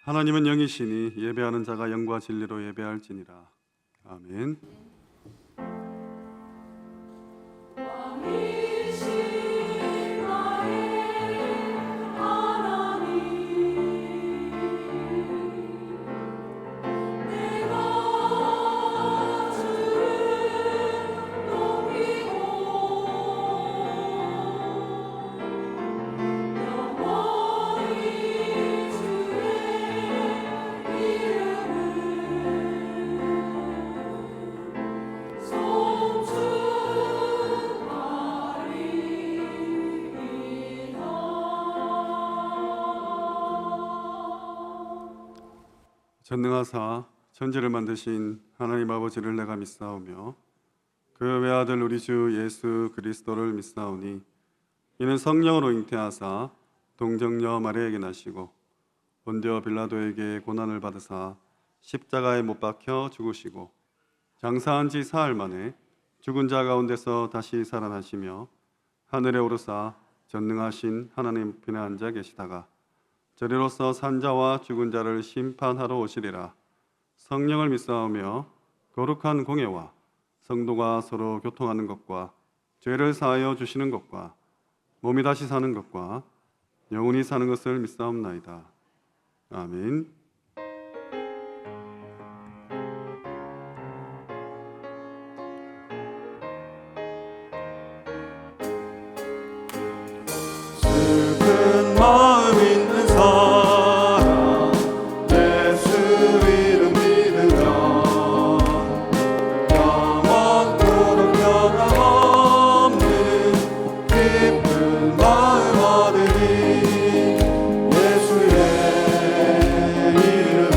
하나님은 영이시니 예배하는 자가 영과 진리로 예배할지니라. 아멘. 전능하사 천지를 만드신 하나님 아버지를 내가 믿사오며 그 외아들 우리 주 예수 그리스도를 믿사오니 이는 성령으로 잉태하사 동정녀 마리아에게 나시고 본디오 빌라도에게 고난을 받으사 십자가에 못 박혀 죽으시고 장사한 지 사흘 만에 죽은 자 가운데서 다시 살아나시며 하늘에 오르사 전능하신 하나님 편에 앉아 계시다가 저리로서 산자와 죽은 자를 심판하러 오시리라. 성령을 믿사오며 거룩한 공예와 성도가 서로 교통하는 것과 죄를 사하여 주시는 것과 몸이 다시 사는 것과 영원히 사는 것을 믿사옵나이다. 아멘. 슬픈 마음 있는 사람 예수 이름 믿으면 영원토록 변함없는 기쁜 마음 얻으리. 예수의 이름은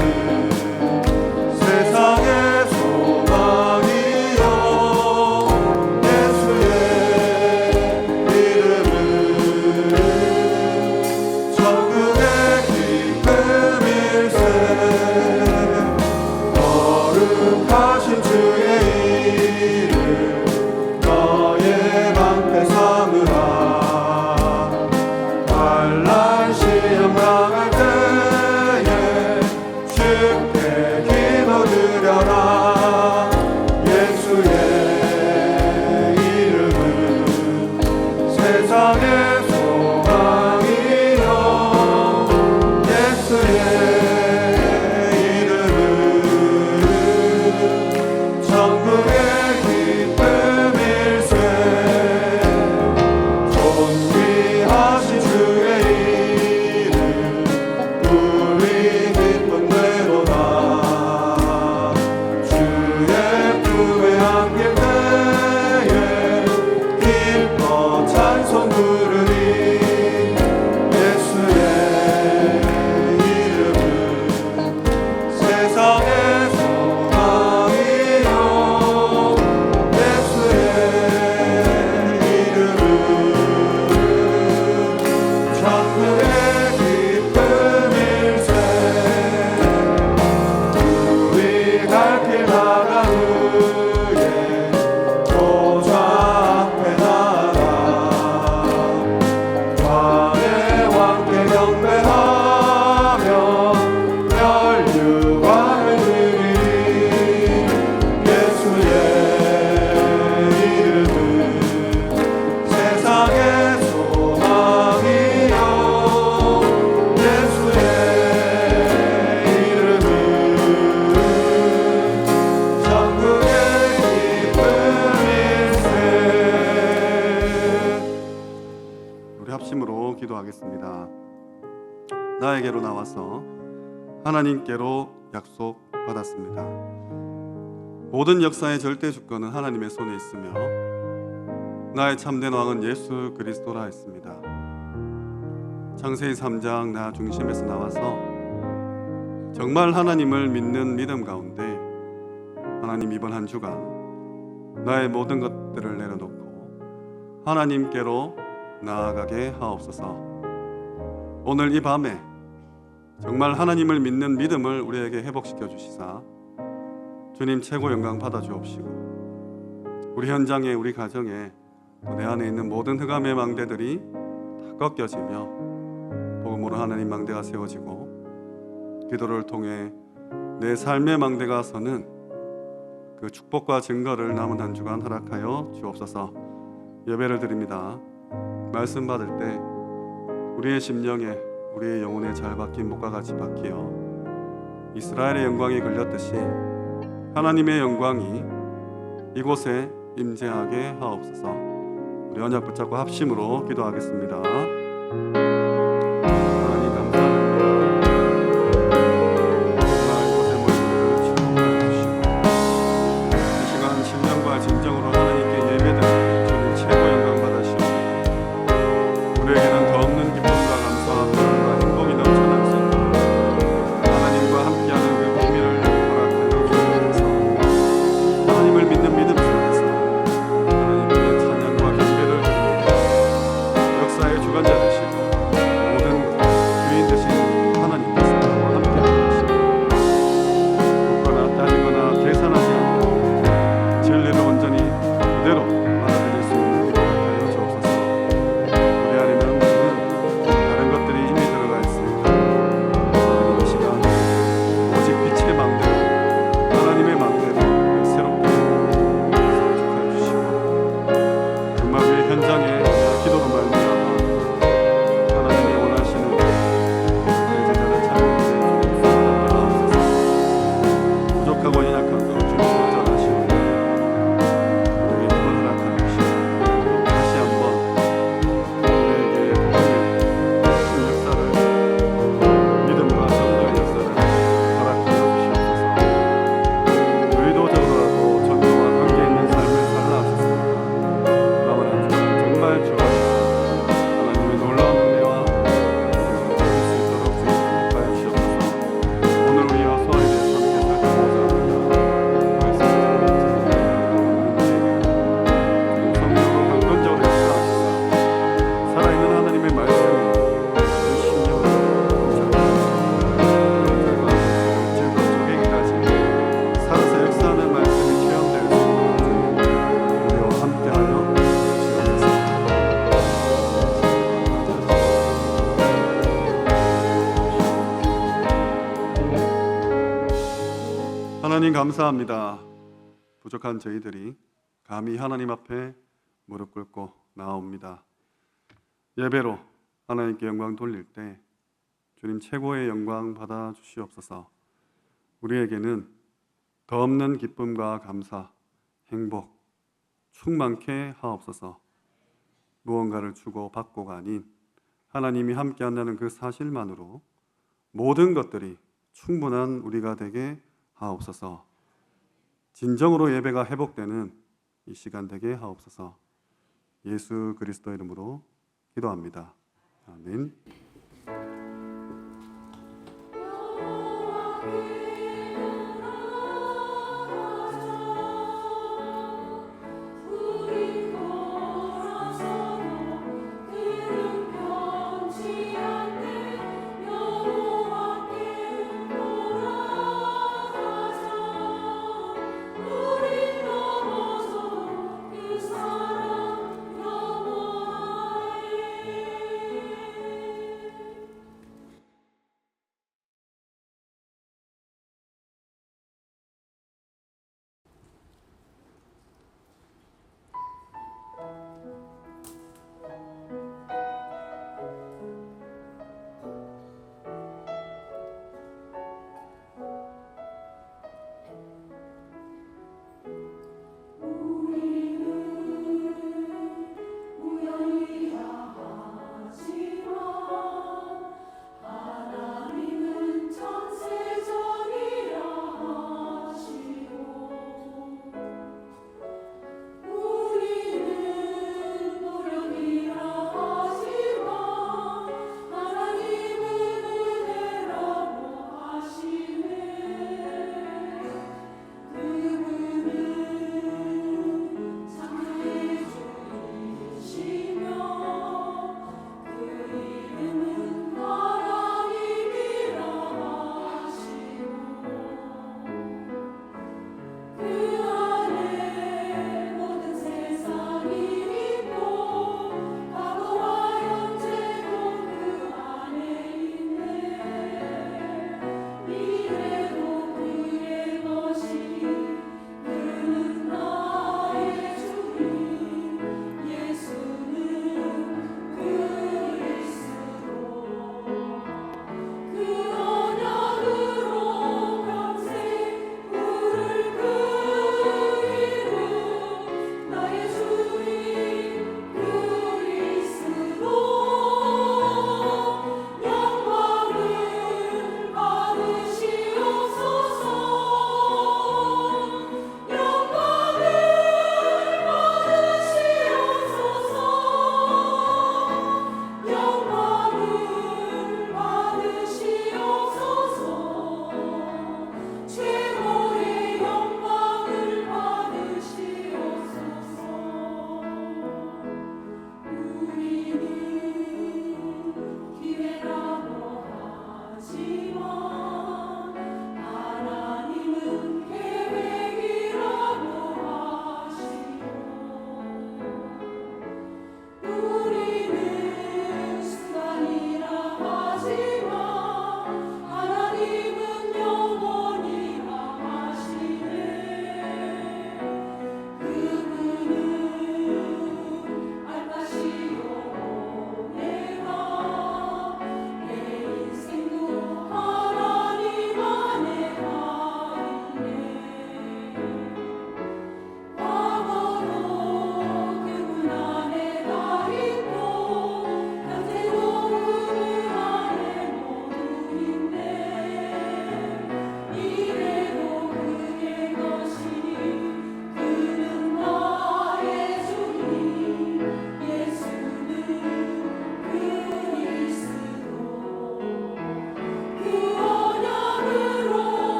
세상의 소망이요 예수의 이름은 천국의 기쁨일세. 거룩하신 주의 이름 너의 방패 삼으라. 환난 시험 당할 때에 주께 기도드려라. 예수의 이름은 세상의 소망이요 예수의 이름은 천국의 기쁨일세. 존귀하신 주의 이름 우리 기쁜 대로다. 주의 품에 안길 때에 기뻐 찬송 부르리. 예수의 이름은 세상의 소망이요 예수의 이름은 천국의 기쁨일세. 우리 갈 길 나가 후에 보좌 앞에 나가 왕의 왕께 경배하며 멸류관을 드리리. 예수의 이름은 세상의 소망이요 예수의 이름은 천국의 기쁨일세. 우리 합심으로 기도하겠습니다. 나에게로 나와서 하나님께로 약속받았습니다. 모든 역사의 절대 주권은 하나님의 손에 있으며 나의 참된 왕은 예수 그리스도라 했습니다. 창세기 3장 나 중심에서 나와서 정말 하나님을 믿는 믿음 가운데 하나님 이번 한 주간 나의 모든 것들을 내려놓고 하나님께로 나아가게 하옵소서. 오늘 이 밤에 정말 하나님을 믿는 믿음을 우리에게 회복시켜 주시사 주님 최고 영광 받아 주옵시고 우리 현장에 우리 가정에 또 내 안에 있는 모든 흑암의 망대들이 다 꺾여지며 복음으로 하나님 망대가 세워지고 기도를 통해 내 삶의 망대가 서는 그 축복과 증거를 남은 한 주간 허락하여 주옵소서. 예배를 드립니다. 말씀 받을 때 우리의 심령에, 우리의 영혼에 잘 박힌 목과 같이 박히어 이스라엘의 영광이 걸렸듯이 하나님의 영광이 이곳에 임재하게 하옵소서. 우리 언약 붙잡고 합심으로 기도하겠습니다. 하나님 감사합니다. 정말 이곳에 모인 우리를 축복하여 주시고 이 시간 심령과 진정으로 하나님께 예배드리는 주님 최고 영광 받으시옵니다. 우리에게는 더 없는 기쁨과 감사와 평안과 행복이 넘쳐날 수 있도록 하나님과 함께하는 그 비밀을 허락하여 주옵소서. 하나님을 믿는 믿음 속에서 하나님께 찬양과 경배를 드리며 역사의 주관자 되시고 모든 주인 되신 하나님께서 나와 함께하게 하시고 묻거나 따지거나 계산하지 않고 진리를 온전히 그대로 받아들일 수 있는 기도 하여 주옵소서. 우리 안에는 다른 것들이 이미 들어가 있습니다. 하나님 이 시간 오직 빛의 망대로 하나님의 망대로 새롭게 성숙하여 주시고 정말 우리 현장에 기도로 말미암아 하나님이 원하시는 내 제자를 찾는 주님 수고하게 하옵소서. 부족하고 연약한 것 주님 거절하시오니 우리에게 힘을 허락하여 주시고 다시 한번 우리에게 복음의 역사를 믿음과 전도의 역사를 허락하여 주시옵소서. 의도적으로라도 전도와 관계 있는 삶을 살라 하셨습니다. 남은 한 주간 정말 주가 하나님의 놀라운 은혜와 찾을 수 있도록 주님 축복하여 주시옵소서. 오늘 우리와 소원에 대해서 함께 살펴보자 합니다. 성령으로 강건적으로 역사하시사 살아있는 하나님의 말씀이 우리 심령을 찔러 쪼개기까지 살아서 역사하는 말씀이 체험될 수 있도록 우리와 함께하여 주옵소서. 하나님 감사합니다. 부족한 저희들이 감히 하나님 앞에 무릎 꿇고 나옵니다. 예배로 하나님께 영광 돌릴 때 주님 최고의 영광 받아 주시옵소서. 우리에게는 더 없는 기쁨과 감사, 행복 충만케 하옵소서. 무언가를 주고 받고가 아닌 하나님이 함께 한다는 그 사실만으로 모든 것들이 충분한 우리가 되게 하옵소서. 진정으로 예배가 회복되는 이 시간 되게 하옵소서. 예수 그리스도 이름으로 기도합니다. 아멘.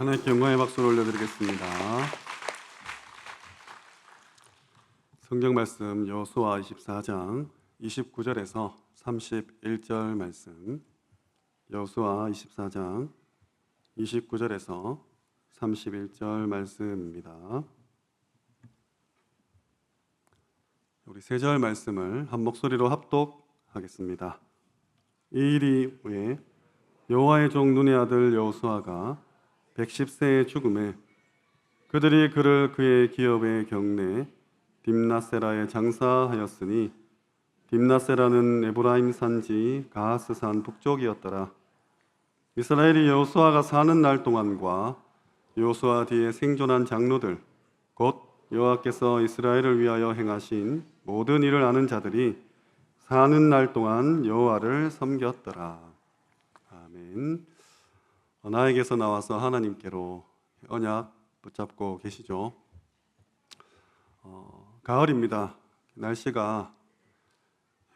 하나님께 영광의 박수를 올려드리겠습니다. 성경 말씀 여호수아 24장 29절에서 31절 말씀, 여호수아 24장 29절에서 31절 말씀입니다. 우리 세 절 말씀을 한 목소리로 합독하겠습니다. 이 일이 후에 여호와의 종 눈의 아들 여호수아가 110세의 죽음에 그들이 그를 그의 기업의 경내 딥나세라에 장사하였으니 딥나세라는 에브라임 산지 가하스산 북쪽이었더라. 이스라엘이 여호수아가 사는 날 동안과 여호수아 뒤에 생존한 장로들 곧 여호와께서 이스라엘을 위하여 행하신 모든 일을 아는 자들이 사는 날 동안 여호와를 섬겼더라. 아멘. 나에게서 나와서 하나님께로 언약 붙잡고 계시죠? 가을입니다. 날씨가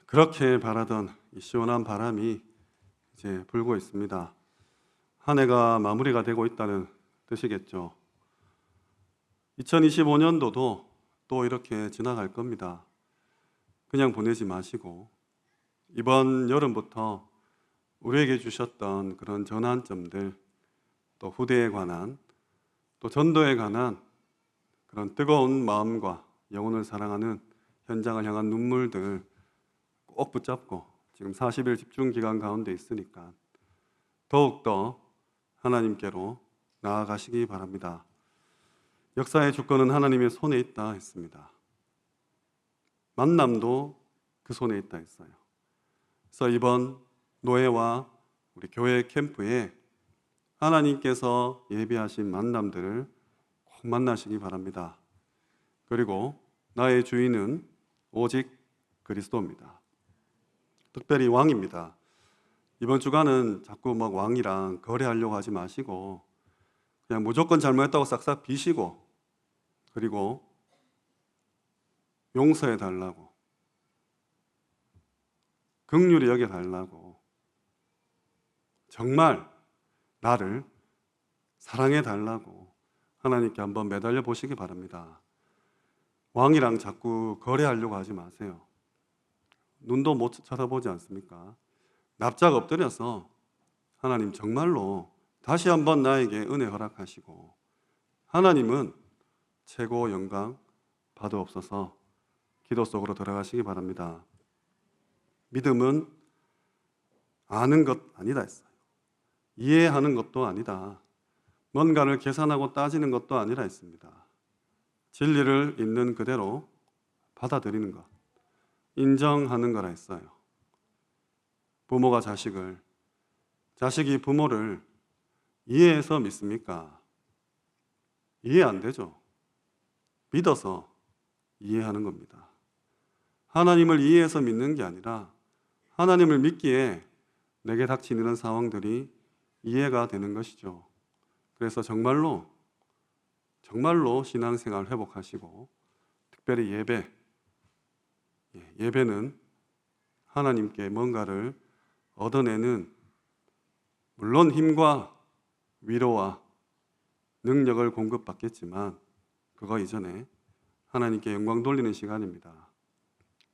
그렇게 바라던 이 시원한 바람이 이제 불고 있습니다. 한 해가 마무리가 되고 있다는 뜻이겠죠. 2025년도도 또 이렇게 지나갈 겁니다. 그냥 보내지 마시고 이번 여름부터 우리에게 주셨던 그런 전환점들, 또 후대에 관한, 또 전도에 관한 그런 뜨거운 마음과 영혼을 사랑하는 현장을 향한 눈물들 꼭 붙잡고 지금 40일 집중 기간 가운데 있으니까 더욱더 하나님께로 나아가시기 바랍니다. 역사의 주권은 하나님의 손에 있다 했습니다. 만남도 그 손에 있다 했어요. 그래서 이번 노예와 우리 교회 캠프에 하나님께서 예비하신 만남들을 꼭 만나시기 바랍니다. 그리고 나의 주인은 오직 그리스도입니다. 특별히 왕입니다. 이번 주간은 자꾸 막 왕이랑 거래하려고 하지 마시고 그냥 무조건 잘못했다고 싹싹 비시고 그리고 용서해 달라고 긍휼히 여겨 달라고 정말 나를 사랑해 달라고 하나님께 한번 매달려 보시기 바랍니다. 왕이랑 자꾸 거래하려고 하지 마세요. 눈도 못 쳐다보지 않습니까? 납작 엎드려서 하나님 정말로 다시 한번 나에게 은혜 허락하시고 하나님은 최고 영광 받으옵소서 기도 속으로 들어가시기 바랍니다. 믿음은 아는 것 아니다 했어요. 이해하는 것도 아니다. 뭔가를 계산하고 따지는 것도 아니라 했습니다. 진리를 있는 그대로 받아들이는 것, 인정하는 거라 했어요. 부모가 자식을, 자식이 부모를 이해해서 믿습니까? 이해 안 되죠. 믿어서 이해하는 겁니다. 하나님을 이해해서 믿는 게 아니라 하나님을 믿기에 내게 닥치는 상황들이 이해가 되는 것이죠. 그래서 정말로 신앙생활 회복하시고 특별히 예배는 하나님께 뭔가를 얻어내는, 물론 힘과 위로와 능력을 공급받겠지만 그거 이전에 하나님께 영광 돌리는 시간입니다.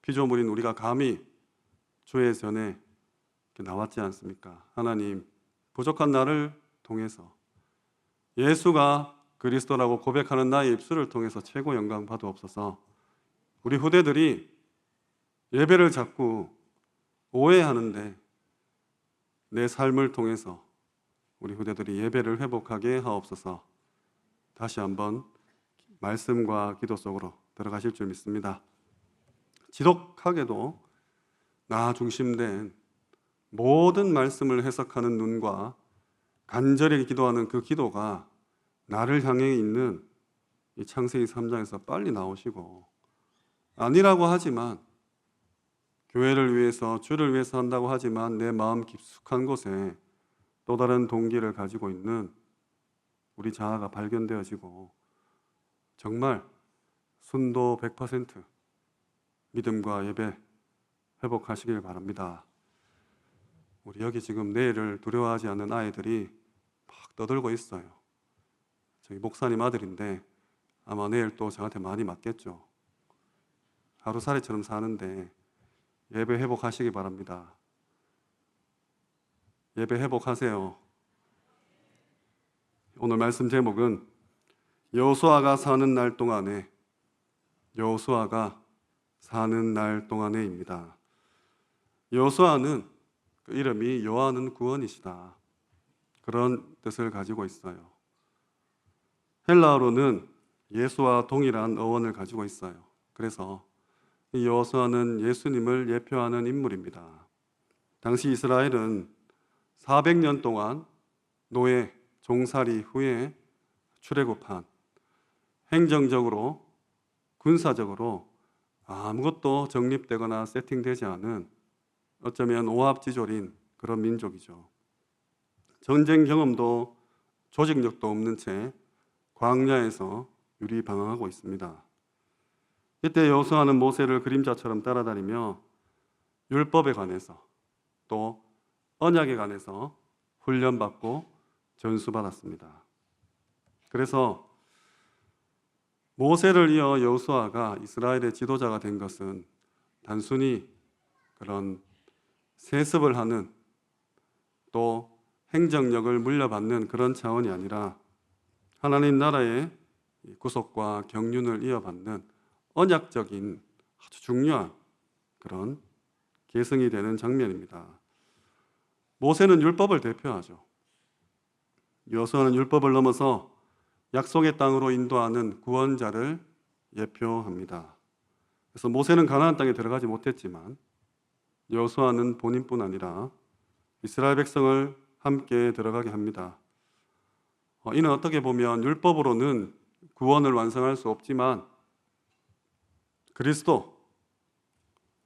피조물인 우리가 감히 주의 전에 나왔지 않습니까? 하나님, 부족한 나를 통해서 예수가 그리스도라고 고백하는 나의 입술을 통해서 최고 영광 받으옵소서. 우리 후대들이 예배를 자꾸 오해하는데 내 삶을 통해서 우리 후대들이 예배를 회복하게 하옵소서. 다시 한번 말씀과 기도 속으로 들어가실 줄 믿습니다. 지독하게도 나 중심된 모든 말씀을 해석하는 눈과 간절히 기도하는 그 기도가 나를 향해 있는 이 창세기 3장에서 빨리 나오시고, 아니라고 하지만 교회를 위해서 주를 위해서 한다고 하지만 내 마음 깊숙한 곳에 또 다른 동기를 가지고 있는 우리 자아가 발견되어지고 정말 순도 100% 믿음과 예배 회복하시길 바랍니다. 우리 여기 지금 내일을 두려워하지 않는 아이들이 막 떠들고 있어요. 저희 목사님 아들인데 아마 내일 또 저한테 많이 맞겠죠. 하루살이처럼 사는데 예배 회복하시기 바랍니다. 예배 회복하세요. 오늘 말씀 제목은 여호수아가 사는 날 동안에입니다. 여호수아는 그 이름이 여호와는 구원이시다, 그런 뜻을 가지고 있어요. 헬라어로는 예수와 동일한 어원을 가지고 있어요. 그래서 이 여호수아는 예수님을 예표하는 인물입니다. 당시 이스라엘은 400년 동안 노예, 종살이 후에 출애굽한, 행정적으로, 군사적으로 아무것도 정립되거나 세팅되지 않은, 어쩌면 오합지졸인 그런 민족이죠. 전쟁 경험도 조직력도 없는 채 광야에서 유리방황하고 있습니다. 이때 여호수아는 모세를 그림자처럼 따라다니며 율법에 관해서 또 언약에 관해서 훈련받고 전수받았습니다. 그래서 모세를 이어 여호수아가 이스라엘의 지도자가 된 것은 단순히 그런 세습을 하는, 또 행정력을 물려받는 그런 차원이 아니라 하나님 나라의 구속과 경륜을 이어받는 언약적인 아주 중요한 그런 계승이 되는 장면입니다. 모세는 율법을 대표하죠. 여호수아는 율법을 넘어서 약속의 땅으로 인도하는 구원자를 예표합니다. 그래서 모세는 가나안 땅에 들어가지 못했지만 여호수아는 본인뿐 아니라 이스라엘 백성을 함께 들어가게 합니다. 이는 어떻게 보면 율법으로는 구원을 완성할 수 없지만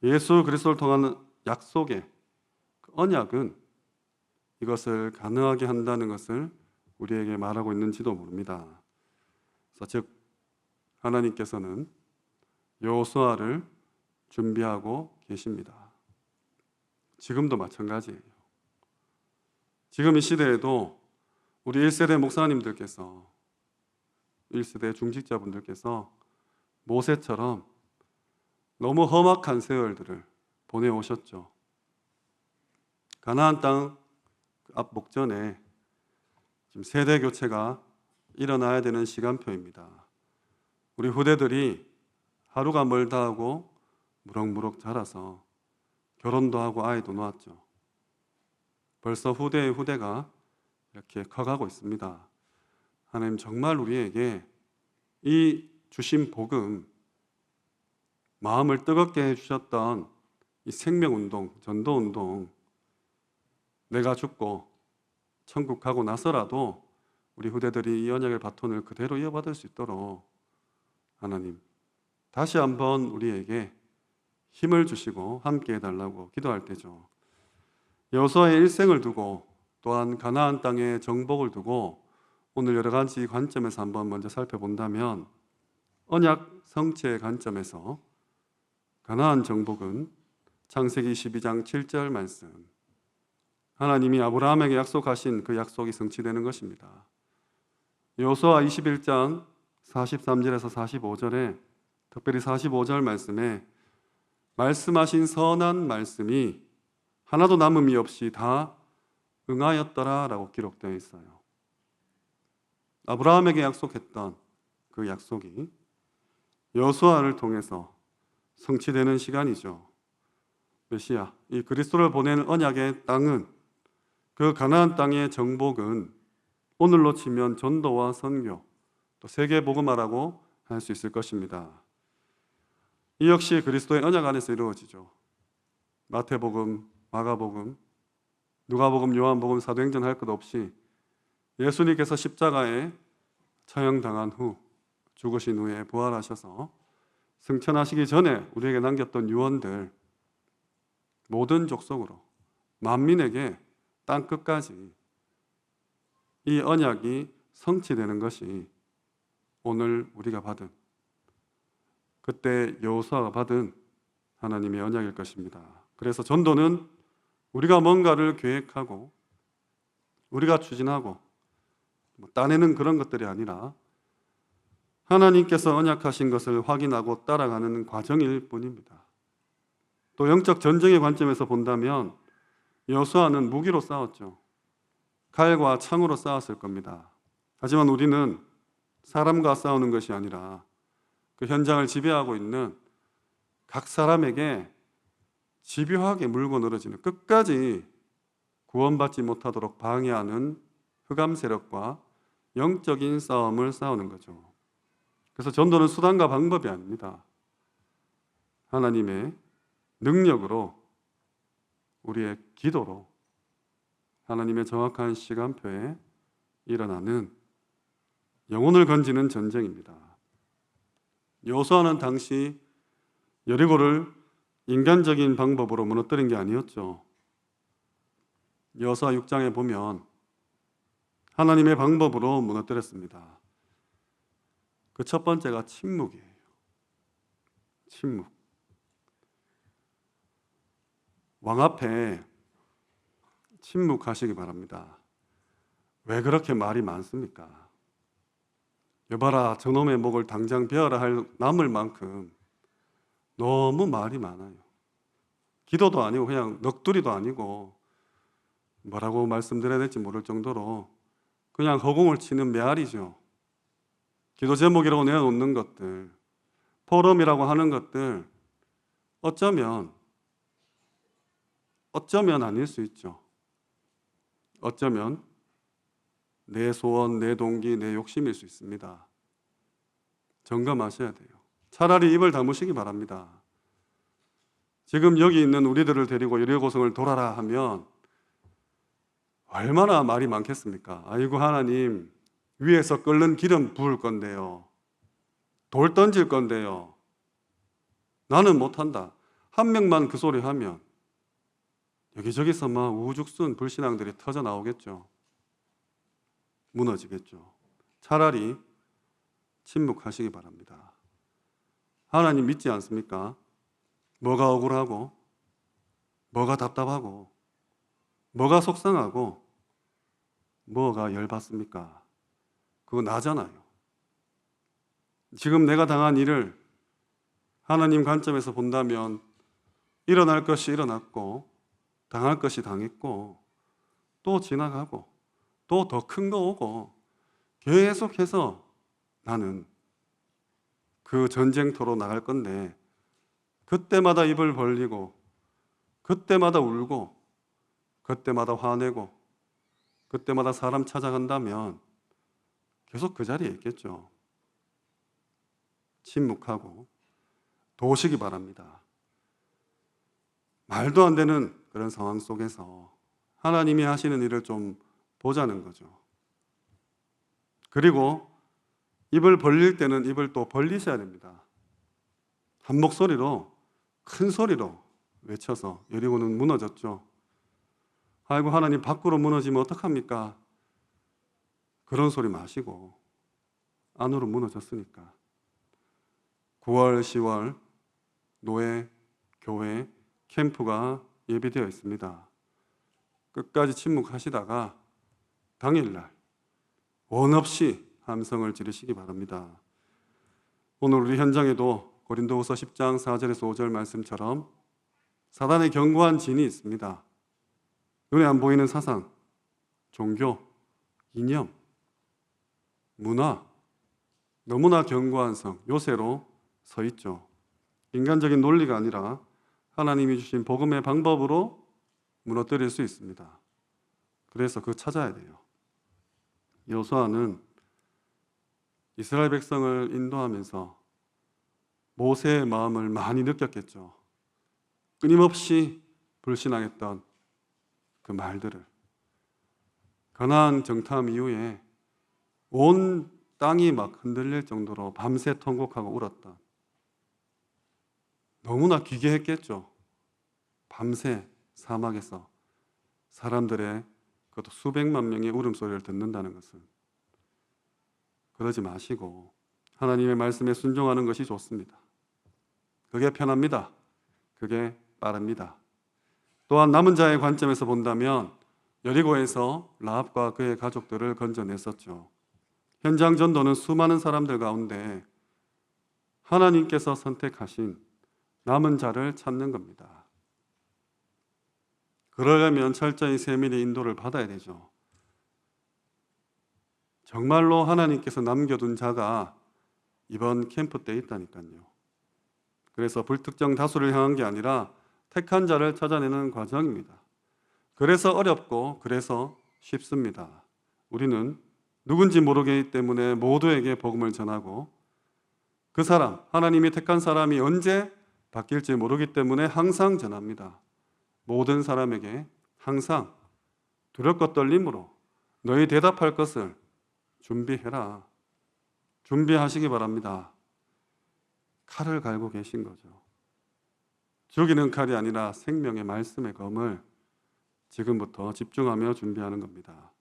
예수 그리스도를 통한 약속의 그 언약은 이것을 가능하게 한다는 것을 우리에게 말하고 있는지도 모릅니다. 그래서 즉 하나님께서는 여호수아를 준비하고 계십니다. 지금도 마찬가지예요. 지금 이 시대에도 우리 1세대 목사님들께서, 1세대 중직자분들께서 모세처럼 너무 험악한 세월들을 보내오셨죠. 가나안 땅 앞 목전에 지금 세대 교체가 일어나야 되는 시간표입니다. 우리 후대들이 하루가 멀다 하고 무럭무럭 자라서 결혼도 하고 아이도 낳았죠. 벌써 후대의 후대가 이렇게 커가고 있습니다. 하나님 정말 우리에게 이 주신 복음, 마음을 뜨겁게 해주셨던 이 생명운동, 전도운동, 내가 죽고 천국 가고 나서라도 우리 후대들이 이 언약의 바톤을 그대로 이어받을 수 있도록 하나님 다시 한번 우리에게 힘을 주시고 함께 해달라고 기도할 때죠. 여호수아의 일생을 두고 또한 가나안 땅의 정복을 두고 오늘 여러 가지 관점에서 한번 먼저 살펴본다면 언약 성취의 관점에서 가나안 정복은 창세기 12장 7절 말씀, 하나님이 아브라함에게 약속하신 그 약속이 성취되는 것입니다. 여호수아 21장 43절에서 45절에 특별히 45절 말씀에 말씀하신 선한 말씀이 하나도 남음이 없이 다 응하였더라라고 기록되어 있어요. 아브라함에게 약속했던 그 약속이 여호수아를 통해서 성취되는 시간이죠. 메시아, 이 그리스도를 보낸 언약의 땅은, 그 가나안 땅의 정복은 오늘로 치면 전도와 선교, 또 세계 복음화라고 할 수 있을 것입니다. 이 역시 그리스도의 언약 안에서 이루어지죠. 마태복음, 마가복음, 누가복음, 요한복음, 사도행전 할 것 없이 예수님께서 십자가에 처형당한 후 죽으신 후에 부활하셔서 승천하시기 전에 우리에게 남겼던 유언들, 모든 족속으로 만민에게 땅 끝까지 이 언약이 성취되는 것이 오늘 우리가 받은, 그때 여호수아가 받은 하나님의 언약일 것입니다. 그래서 전도는 우리가 뭔가를 계획하고 우리가 추진하고 따내는 그런 것들이 아니라 하나님께서 언약하신 것을 확인하고 따라가는 과정일 뿐입니다. 또 영적 전쟁의 관점에서 본다면 여호수아는 무기로 싸웠죠. 칼과 창으로 싸웠을 겁니다. 하지만 우리는 사람과 싸우는 것이 아니라 그 현장을 지배하고 있는 각 사람에게 집요하게 물고 늘어지는, 끝까지 구원받지 못하도록 방해하는 흑암 세력과 영적인 싸움을 싸우는 거죠. 그래서 전도는 수단과 방법이 아닙니다. 하나님의 능력으로, 우리의 기도로, 하나님의 정확한 시간표에 일어나는 영혼을 건지는 전쟁입니다. 여호수아는 당시 여리고를 인간적인 방법으로 무너뜨린 게 아니었죠. 여호수아 6장에 보면 하나님의 방법으로 무너뜨렸습니다. 그 첫 번째가 침묵이에요. 침묵. 왕 앞에 침묵하시기 바랍니다. 왜 그렇게 말이 많습니까? 여봐라, 저놈의 목을 당장 베어라 할 남을 만큼 너무 말이 많아요. 기도도 아니고 그냥 넋두리도 아니고 뭐라고 말씀드려야 될지 모를 정도로 그냥 허공을 치는 메아리죠. 기도 제목이라고 내어놓는 것들, 포럼이라고 하는 것들, 어쩌면 아닐 수 있죠. 어쩌면 내 소원, 내 동기, 내 욕심일 수 있습니다. 점검하셔야 돼요. 차라리 입을 다무시기 바랍니다. 지금 여기 있는 우리들을 데리고 여리고성을 돌아라 하면 얼마나 말이 많겠습니까? 아이고 하나님, 위에서 끓는 기름 부을 건데요. 돌 던질 건데요. 나는 못한다. 한 명만 그 소리 하면 여기저기서 막 우후죽순 불신앙들이 터져 나오겠죠. 무너지겠죠. 차라리 침묵하시기 바랍니다. 하나님 믿지 않습니까? 뭐가 억울하고, 뭐가 답답하고, 뭐가 속상하고, 뭐가 열받습니까? 그거 나잖아요. 지금 내가 당한 일을 하나님 관점에서 본다면 일어날 것이 일어났고 당할 것이 당했고 또 지나가고 또 더 큰 거 오고 계속해서 나는 그 전쟁터로 나갈 건데 그때마다 입을 벌리고 그때마다 울고 그때마다 화내고 그때마다 사람 찾아간다면 계속 그 자리에 있겠죠. 침묵하고 도우시기 바랍니다. 말도 안 되는 그런 상황 속에서 하나님이 하시는 일을 좀 보자는 거죠. 그리고 입을 벌릴 때는 입을 또 벌리셔야 됩니다. 한 목소리로 큰 소리로 외쳐서 여리고는 무너졌죠. 아이고 하나님 밖으로 무너지면 어떡합니까? 그런 소리 마시고 안으로 무너졌으니까 9월, 10월 노예, 교회, 캠프가 예비되어 있습니다. 끝까지 침묵하시다가 당일날 원 없이 함성을 지르시기 바랍니다. 오늘 우리 현장에도 고린도후서 10장 4절에서 5절 말씀처럼 사단의 견고한 진이 있습니다. 눈에 안 보이는 사상, 종교, 이념, 문화, 너무나 견고한 성, 요새로 서 있죠. 인간적인 논리가 아니라 하나님이 주신 복음의 방법으로 무너뜨릴 수 있습니다. 그래서 그거 찾아야 돼요. 여호수아는 이스라엘 백성을 인도하면서 모세의 마음을 많이 느꼈겠죠. 끊임없이 불신앙했던 그 말들을. 가나안 정탐 이후에 온 땅이 막 흔들릴 정도로 밤새 통곡하고 울었던, 너무나 기괴했겠죠. 밤새 사막에서 사람들의 그것도 수백만 명의 울음소리를 듣는다는 것은. 그러지 마시고 하나님의 말씀에 순종하는 것이 좋습니다. 그게 편합니다. 그게 빠릅니다. 또한 남은 자의 관점에서 본다면 여리고에서 라합과 그의 가족들을 건져냈었죠. 현장 전도는 수많은 사람들 가운데 하나님께서 선택하신 남은 자를 찾는 겁니다. 그러려면 철저히 세밀히 인도를 받아야 되죠. 정말로 하나님께서 남겨둔 자가 이번 캠프 때 있다니까요. 그래서 불특정 다수를 향한 게 아니라 택한 자를 찾아내는 과정입니다. 그래서 어렵고 그래서 쉽습니다. 우리는 누군지 모르기 때문에 모두에게 복음을 전하고 그 사람, 하나님이 택한 사람이 언제 바뀔지 모르기 때문에 항상 전합니다. 모든 사람에게 항상 두렵고 떨림으로 너희 대답할 것을 준비해라. 준비하시기 바랍니다. 칼을 갈고 계신 거죠. 죽이는 칼이 아니라 생명의 말씀의 검을 지금부터 집중하며 준비하는 겁니다.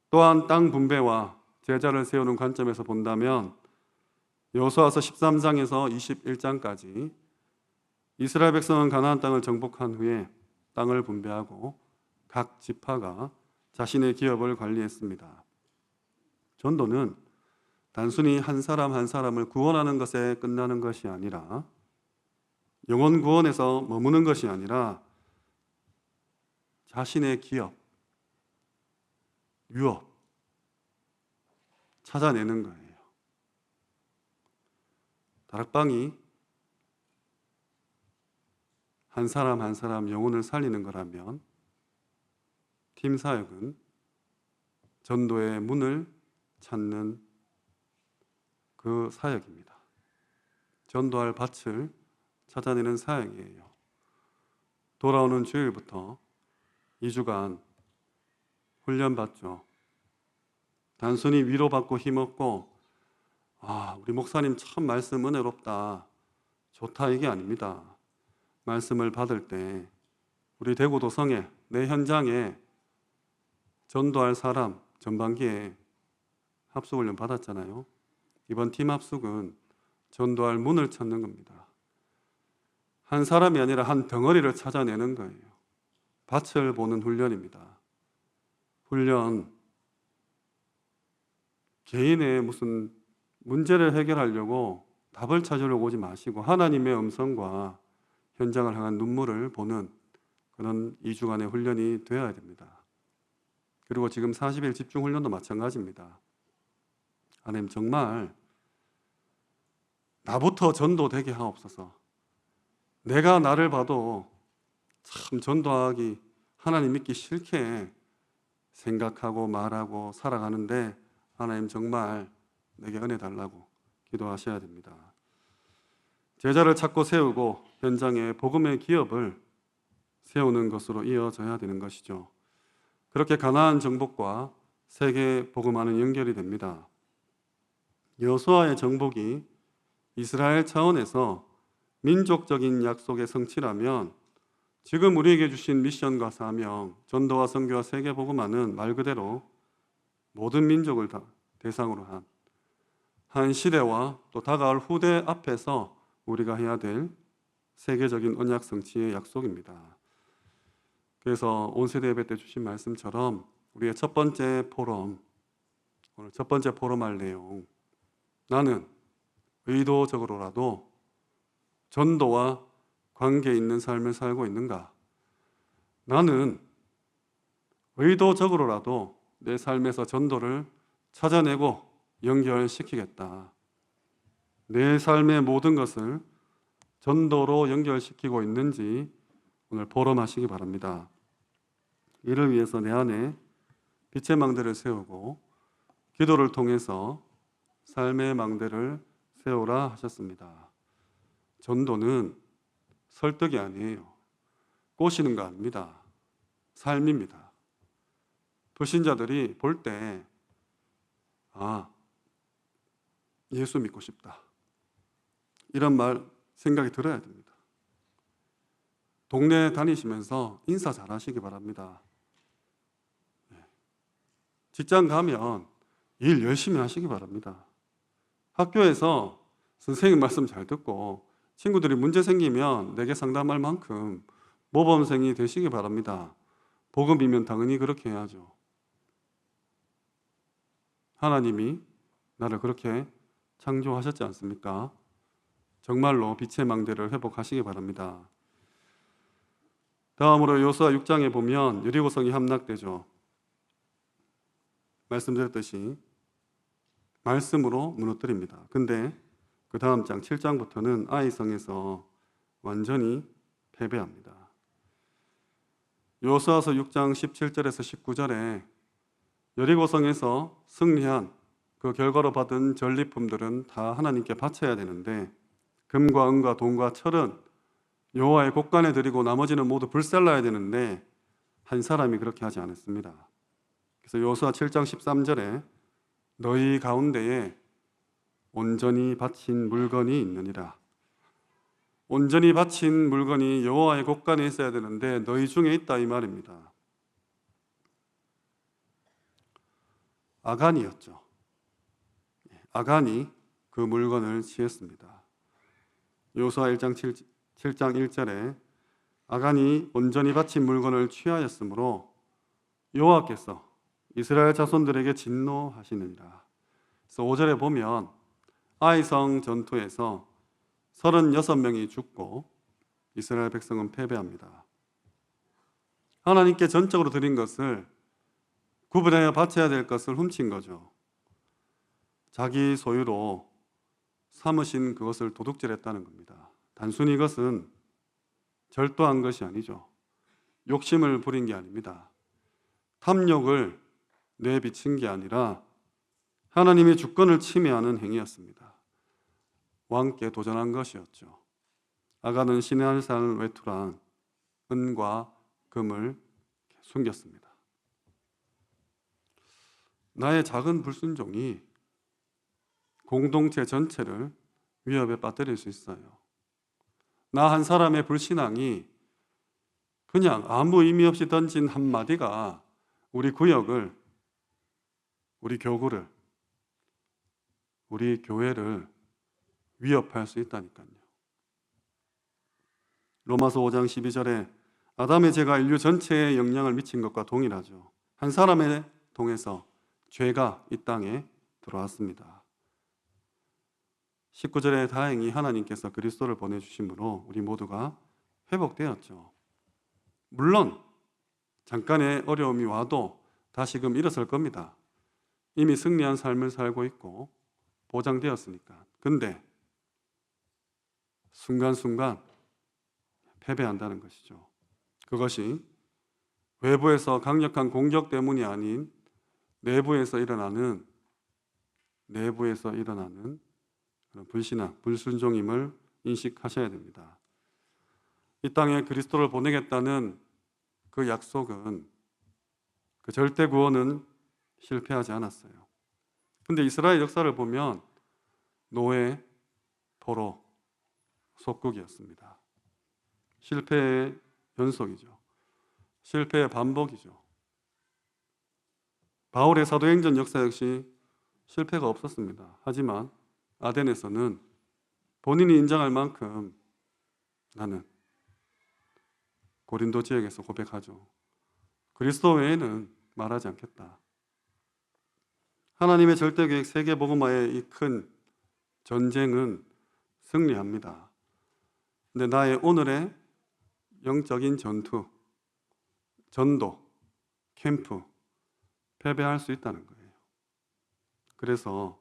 또한 땅 분배와 제자를 세우는 관점에서 본다면 여호수아서 13장에서 21장까지 이스라엘 백성은 가나안 땅을 정복한 후에 땅을 분배하고 각 지파가 자신의 기업을 관리했습니다. 전도는 단순히 한 사람 한 사람을 구원하는 것에 끝나는 것이 아니라, 영혼 구원에서 머무는 것이 아니라 자신의 기업, 유업 찾아내는 거예요. 다락방이 한 사람 한 사람 영혼을 살리는 거라면 팀 사역은 전도의 문을 찾는 그 사역입니다. 전도할 밭을 찾아내는 사역이에요. 돌아오는 주일부터 2주간 훈련받죠. 단순히 위로받고 힘없고 우리 목사님 참 말씀 은혜롭다, 좋다 이게 아닙니다. 말씀을 받을 때 우리 대구 도성에, 내 현장에 전도할 사람 전반기에 합숙훈련 받았잖아요. 이번 팀 합숙은 전도할 문을 찾는 겁니다. 한 사람이 아니라 한 덩어리를 찾아내는 거예요. 밭을 보는 훈련입니다. 훈련, 개인의 무슨 문제를 해결하려고 답을 찾으려고 오지 마시고 하나님의 음성과 현장을 향한 눈물을 보는 그런 2주간의 훈련이 되어야 됩니다. 그리고 지금 40일 집중 훈련도 마찬가지입니다. 하나님 정말 나부터 전도되게 하옵소서. 내가 나를 봐도 참 전도하기 하나님 믿기 싫게 생각하고 말하고 살아가는데 하나님 정말 내게 은혜 달라고 기도하셔야 됩니다. 제자를 찾고 세우고 현장에 복음의 기업을 세우는 것으로 이어져야 되는 것이죠. 그렇게 가나안 정복과 세계 복음화는 연결이 됩니다. 여호수아의 정복이 이스라엘 차원에서 민족적인 약속의 성취라면 지금 우리에게 주신 미션과 사명, 전도와 선교와 세계 복음화는 말 그대로 모든 민족을 다 대상으로 한 시대와 또 다가올 후대 앞에서 우리가 해야 될 세계적인 언약 성취의 약속입니다. 그래서 온 세대 예배 때 주신 말씀처럼 우리의 첫 번째 포럼, 오늘 첫 번째 포럼할 내용, 나는 의도적으로라도 전도와 관계 있는 삶을 살고 있는가? 나는 의도적으로라도 내 삶에서 전도를 찾아내고 연결시키겠다. 내 삶의 모든 것을 전도로 연결시키고 있는지 오늘 포럼하시기 바랍니다. 이를 위해서 내 안에 빛의 망대를 세우고 기도를 통해서 삶의 망대를 세우라 하셨습니다. 전도는 설득이 아니에요. 꼬시는 거 아닙니다. 삶입니다. 불신자들이 볼 때 예수 믿고 싶다. 이런 말 생각이 들어야 됩니다. 동네 다니시면서 인사 잘 하시기 바랍니다. 직장 가면 일 열심히 하시기 바랍니다. 학교에서 선생님 말씀 잘 듣고 친구들이 문제 생기면 내게 상담할 만큼 모범생이 되시기 바랍니다. 복음이면 당연히 그렇게 해야죠. 하나님이 나를 그렇게 창조하셨지 않습니까? 정말로 빛의 망대를 회복하시기 바랍니다. 다음으로 여호수아 6장에 보면 여리고성이 함락되죠. 말씀드렸듯이 말씀으로 무너뜨립니다. 근데 그 다음 장 7장부터는 아이성에서 완전히 패배합니다. 여호수아서 6장 17절에서 19절에 여리고성에서 승리한 그 결과로 받은 전리품들은 다 하나님께 바쳐야 되는데 금과 은과 돈과 철은 여호와의 곳간에 드리고 나머지는 모두 불살라야 되는데 한 사람이 그렇게 하지 않았습니다. 그래서 여호수아 7장 13절에 너희 가운데에 온전히 바친 물건이 있느니라. 온전히 바친 물건이 여호와의 곳간에 있어야 되는데 너희 중에 있다 이 말입니다. 아간이었죠. 아간이 그 물건을 취했습니다. 여호수아 1장 7장 1절에 아간이 온전히 바친 물건을 취하였으므로 여호와께서 이스라엘 자손들에게 진노하시느니라. 그래서 5절에 보면 아이성 전투에서 36명이 죽고 이스라엘 백성은 패배합니다. 하나님께 전적으로 드린 것을 구분하여 바쳐야 될 것을 훔친 거죠. 자기 소유로 삼으신 그것을 도둑질했다는 겁니다. 단순히 이것은 절도한 것이 아니죠. 욕심을 부린 게 아닙니다. 탐욕을 내비친 게 아니라 하나님의 주권을 침해하는 행위였습니다. 왕께 도전한 것이었죠. 아간은 시내산을 외투한 은과 금을 숨겼습니다. 나의 작은 불순종이 공동체 전체를 위협에 빠뜨릴 수 있어요. 나 한 사람의 불신앙이 그냥 아무 의미 없이 던진 한마디가 우리 구역을, 우리 교구를, 우리 교회를 위협할 수 있다니까요. 로마서 5장 12절에 아담의 죄가 인류 전체에 영향을 미친 것과 동일하죠. 한 사람을 통해서 죄가 이 땅에 들어왔습니다. 19절에 다행히 하나님께서 그리스도를 보내주심으로 우리 모두가 회복되었죠. 물론 잠깐의 어려움이 와도 다시금 일어설 겁니다. 이미 승리한 삶을 살고 있고 보장되었으니까. 근데 순간순간 패배한다는 것이죠. 그것이 외부에서 강력한 공격 때문이 아닌 내부에서 일어나는 그런 불신앙, 불순종임을 인식하셔야 됩니다. 이 땅에 그리스도를 보내겠다는 그 약속은, 그 절대 구원은 실패하지 않았어요. 근데 이스라엘 역사를 보면 노예, 포로, 속국이었습니다. 실패의 연속이죠. 실패의 반복이죠. 바울의 사도행전 역사 역시 실패가 없었습니다. 하지만 아덴에서는 본인이 인정할 만큼 나는, 고린도 지역에서 고백하죠. 그리스도 외에는 말하지 않겠다. 하나님의 절대계획 세계복음화의 이 큰 전쟁은 승리합니다. 근데 나의 오늘의 영적인 전투, 전도, 캠프, 패배할 수 있다는 거예요. 그래서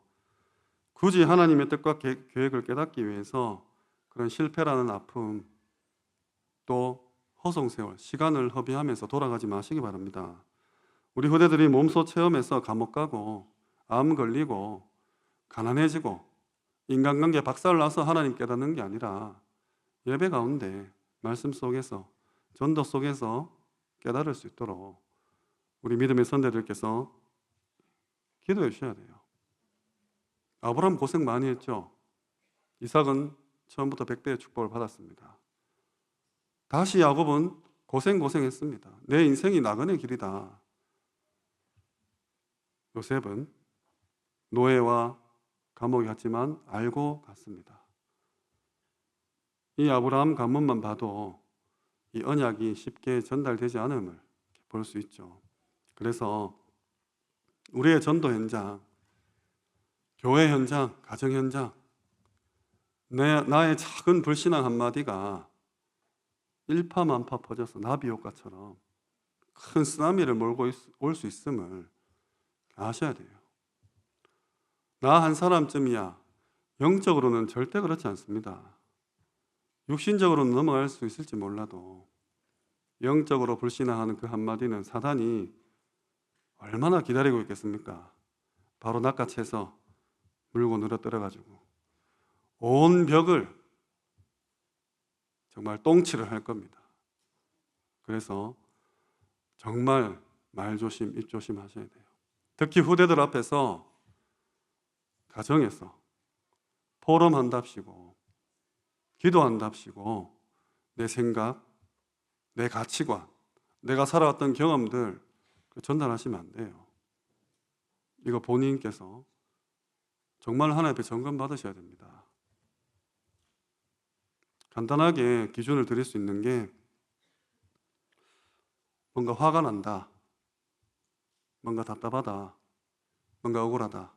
굳이 하나님의 뜻과 계획을 깨닫기 위해서 그런 실패라는 아픔, 또 허송세월, 시간을 허비하면서 돌아가지 마시기 바랍니다. 우리 후대들이 몸소 체험해서 감옥 가고 암 걸리고 가난해지고 인간관계 박살나서 하나님 깨닫는 게 아니라 예배 가운데 말씀 속에서, 전도 속에서 깨달을 수 있도록 우리 믿음의 선대들께서 기도해 주셔야 돼요. 아브라함 고생 많이 했죠. 이삭은 처음부터 100배의 축복을 받았습니다. 다시 야곱은 고생했습니다. 내 인생이 나그네 길이다. 요셉은 노예와 감옥에 갔지만 알고 갔습니다. 이 아브라함 가문만 봐도 이 언약이 쉽게 전달되지 않음을 볼 수 있죠. 그래서 우리의 전도 현장, 교회 현장, 가정 현장, 나의 작은 불신앙 한마디가 일파만파 퍼져서 나비 효과처럼 큰 쓰나미를 몰고 올 수 있음을 아셔야 돼요. 나 한 사람쯤이야 영적으로는 절대 그렇지 않습니다. 육신적으로는 넘어갈 수 있을지 몰라도 영적으로 불신앙하는 그 한마디는 사단이 얼마나 기다리고 있겠습니까? 바로 낚아채서 물고 늘어뜨려가지고 온 벽을 정말 똥칠을 할 겁니다. 그래서 정말 말조심, 입조심 하셔야 돼요. 특히 후대들 앞에서, 가정에서 포럼한답시고 기도한답시고 내 생각, 내 가치관, 내가 살아왔던 경험들 전달하시면 안 돼요. 이거 본인께서 정말 하나님 앞에 점검 받으셔야 됩니다. 간단하게 기준을 드릴 수 있는 게, 뭔가 화가 난다, 뭔가 답답하다, 뭔가 억울하다,